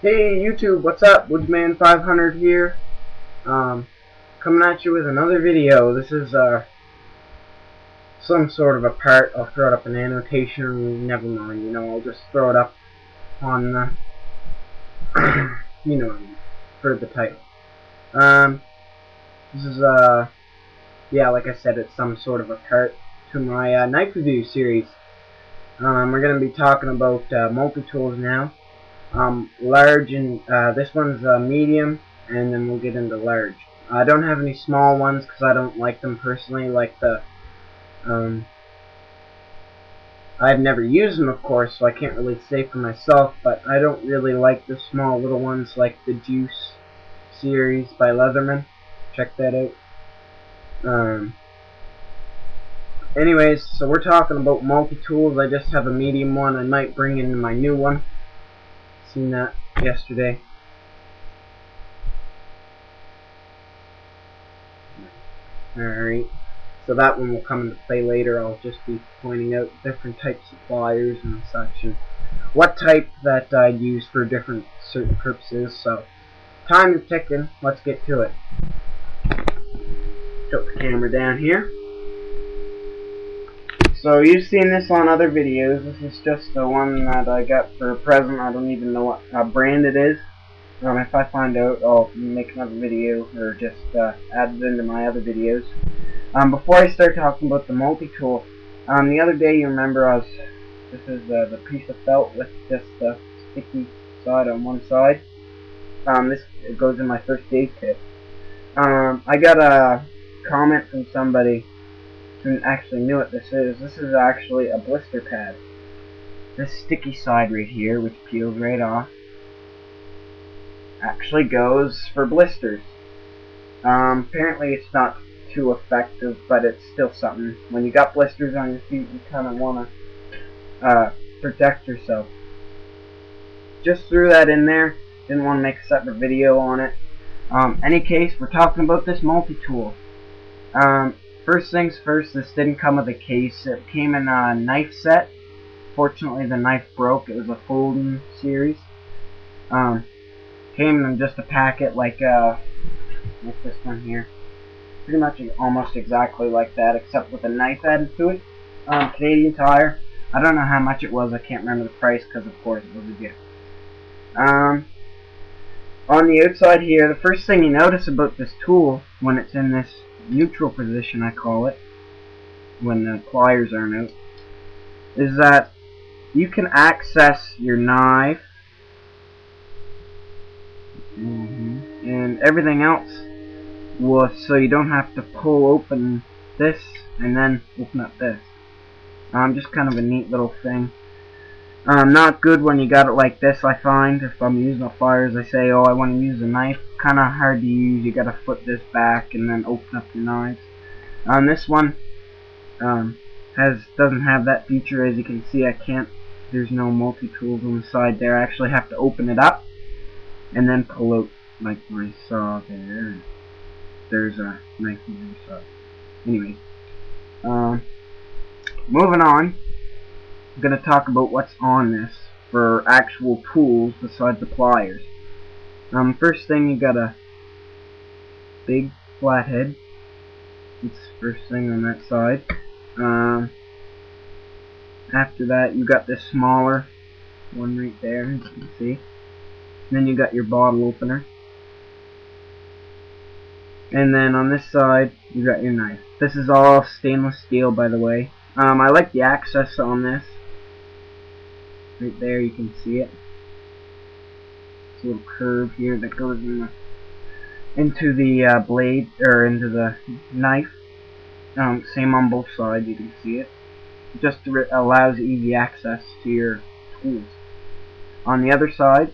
Hey YouTube, what's up? Woodsman500 here. Coming at you with another video. This is some sort of a part. I'll throw it up in annotation. Never mind. I'll just throw it up on the for the title. This is yeah, like I said, it's some sort of a part to my knife review series. We're gonna be talking about multi-tools now. Large and this one's medium, and then we'll get into large. I don't have any small ones because I don't like them personally. Like I've never used them, of course, so I can't really say for myself. But I don't really like the small little ones like the Juice series by Leatherman. Check that out. Anyways, so we're talking about multi-tools. I just have a medium one. I might bring in my new one. Seen that yesterday. Alright, so that one will come into play later. I'll just be pointing out different types of pliers and such, and what type that I'd use for different certain purposes. So, time is ticking. Let's get to it. Tilt the camera down here. So you've seen this on other videos. This is just the one that I got for a present. I don't even know what brand it is. If I find out, I'll make another video or just add it into my other videos. Before I start talking about the multi-tool, the other day you remember this is the piece of felt with just the sticky side on one side. This goes in my first aid kit. I got a comment from somebody who actually knew what this is. This is actually a blister pad. This sticky side right here, which peels right off, actually goes for blisters. Apparently it's not too effective, but it's still something. When you got blisters on your feet, you kind of want to protect yourself. Just threw that in there. Didn't want to make a separate video on it. Any case, we're talking about this multi-tool. First things first, this didn't come with a case. It came in a knife set. Fortunately, the knife broke. It was a folding series. Came in just a packet like this one here. Pretty much almost exactly like that, except with a knife added to it. Canadian Tire. I don't know how much it was. I can't remember the price because, of course, it was a gift. On the outside here, the first thing you notice about this tool when it's in this neutral position, I call it, when the pliers aren't out, is that you can access your knife and everything else so you don't have to pull open this and then open up this. Just kind of a neat little thing. Not good when you got it like this, I find. If I'm using a pliers, I say, oh, I want to use a knife. Kind of hard to use. You gotta flip this back and then open up your knives. This one doesn't have that feature. As you can see, there's no multi-tools on the side there. I actually have to open it up and then pull out, like I saw there. There's a knife on the other side. Anyways, moving on. I'm going to talk about what's on this for actual tools besides the pliers. First thing, you got a big flathead. It's the first thing on that side. After that, you got this smaller one right there, as you can see. And then you got your bottle opener. And then on this side, you got your knife. This is all stainless steel, by the way. I like the access on this. Right there, you can see it. It's a little curve here that goes into the blade, or into the knife. Same on both sides, you can see it. It just allows easy access to your tools. On the other side,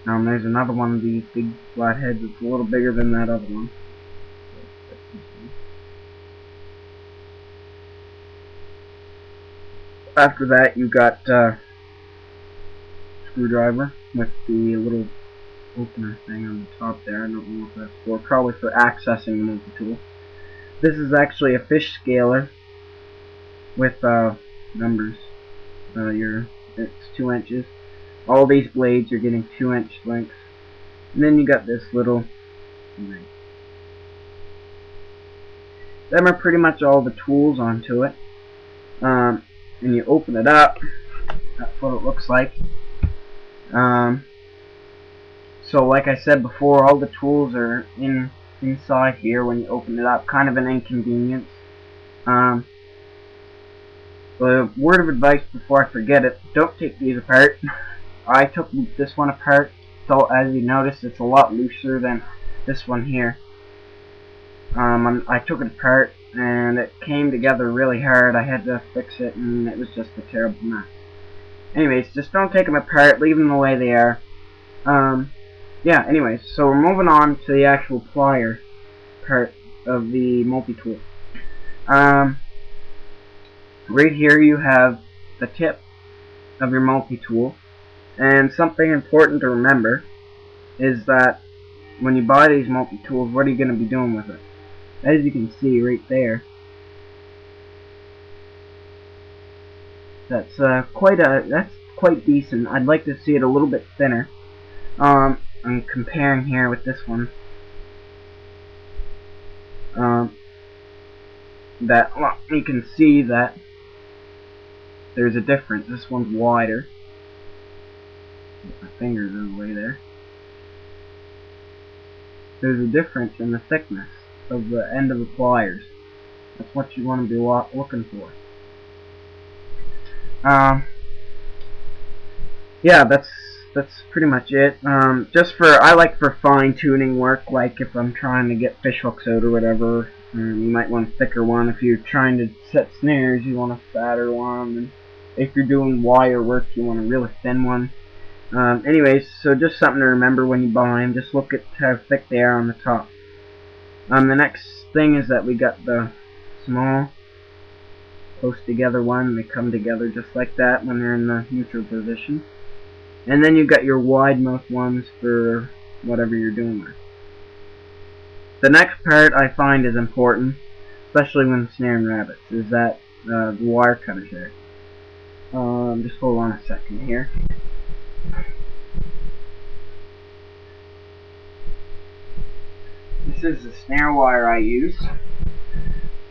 there's another one of these big flatheads. It's a little bigger than that other one. After that, you got screwdriver with the little opener thing on the top there. I don't know what that's for. Probably for accessing the multi-tool. This is actually a fish scaler with numbers. It's 2 inches. All these blades are getting 2-inch lengths. And then you got this little ring. Them are pretty much all the tools onto it. And you open it up. That's what it looks like. So like I said before, all the tools are inside here when you open it up. Kind of an inconvenience. The word of advice before I forget it, don't take these apart. I took this one apart, so as you notice, it's a lot looser than this one here. I took it apart and it came together really hard. I had to fix it and it was just a terrible mess. Anyways, just don't take them apart, leave them the way they are. Yeah, anyways, so we're moving on to the actual plier part of the multi-tool. Right here you have the tip of your multi-tool, and something important to remember is that when you buy these multi-tools, what are you going to be doing with it? As you can see right there, that's quite decent. I'd like to see it a little bit thinner. I'm comparing here with this one. Well, you can see that there's a difference. This one's wider. Put my fingers in the way there. There's a difference in the thickness of the end of the pliers. That's what you want to be looking for. Yeah, that's pretty much it. I like for fine-tuning work, like if I'm trying to get fish hooks out or whatever. You might want a thicker one. If you're trying to set snares, you want a fatter one. And if you're doing wire work, you want a really thin one. Anyways, so just something to remember when you buy them. Just look at how thick they are on the top. The next thing is that we got the small close together one. They come together just like that when they're in the neutral position. And then you've got your wide mouth ones for whatever you're doing there. The next part I find is important, especially when snaring rabbits, is that the wire cutters there. Just hold on a second here. This is the snare wire I use.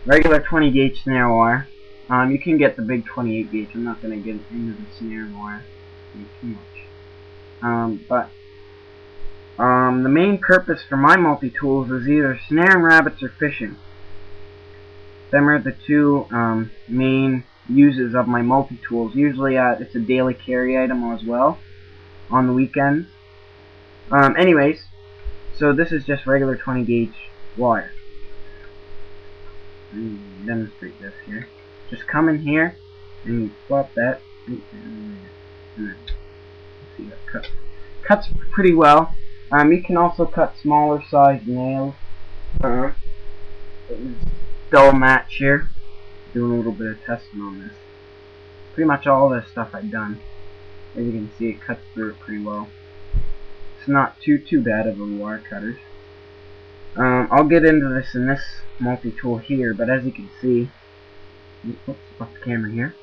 Regular 20 gauge snare wire. You can get the big 28 gauge. I'm not going to get into the snare wire too much. The main purpose for my multi-tools is either snaring rabbits or fishing. Them are the two main uses of my multi-tools. Usually it's a daily carry item as well on the weekends. Anyways, so this is just regular 20 gauge wire. Let me demonstrate this here. Just come in here and you flop that and then see that cuts pretty well. You can also cut smaller size nails. Dull match here. Doing a little bit of testing on this. Pretty much all this stuff I've done. As you can see, it cuts through it pretty well. It's not too bad of a wire cutters. I'll get into this in this multi-tool here, but as you can see, oops, off the camera here,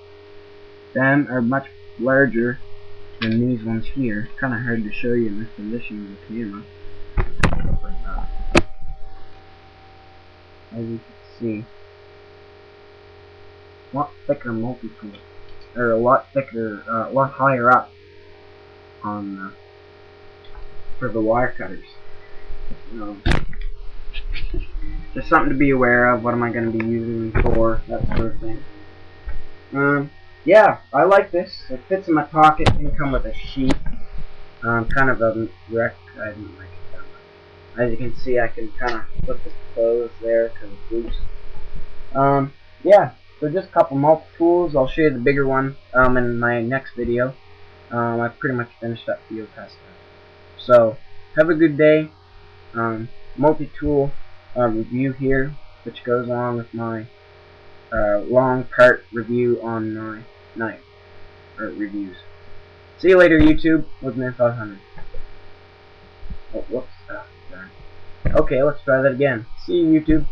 them are much larger than these ones here. Kind of hard to show you in this position of the camera. As you can see, a lot thicker multi-tool, or a lot thicker, a lot higher up on for the wire cutters. Just something to be aware of. What am I going to be using them for? That sort of thing. Yeah, I like this. It fits in my pocket. It can come with a sheet. Kind of a wreck. I didn't like it that much. As you can see, I can kind of put the clothes there because it's loose. Yeah, so just a couple multi-tools. I'll show you the bigger one in my next video. I've pretty much finished up field testing. So, have a good day. Multi-tool review here, which goes along with my long part review on my knife reviews. See you later, YouTube. Woodman 500. Oh, whoops. Sorry. Okay, let's try that again. See you, YouTube.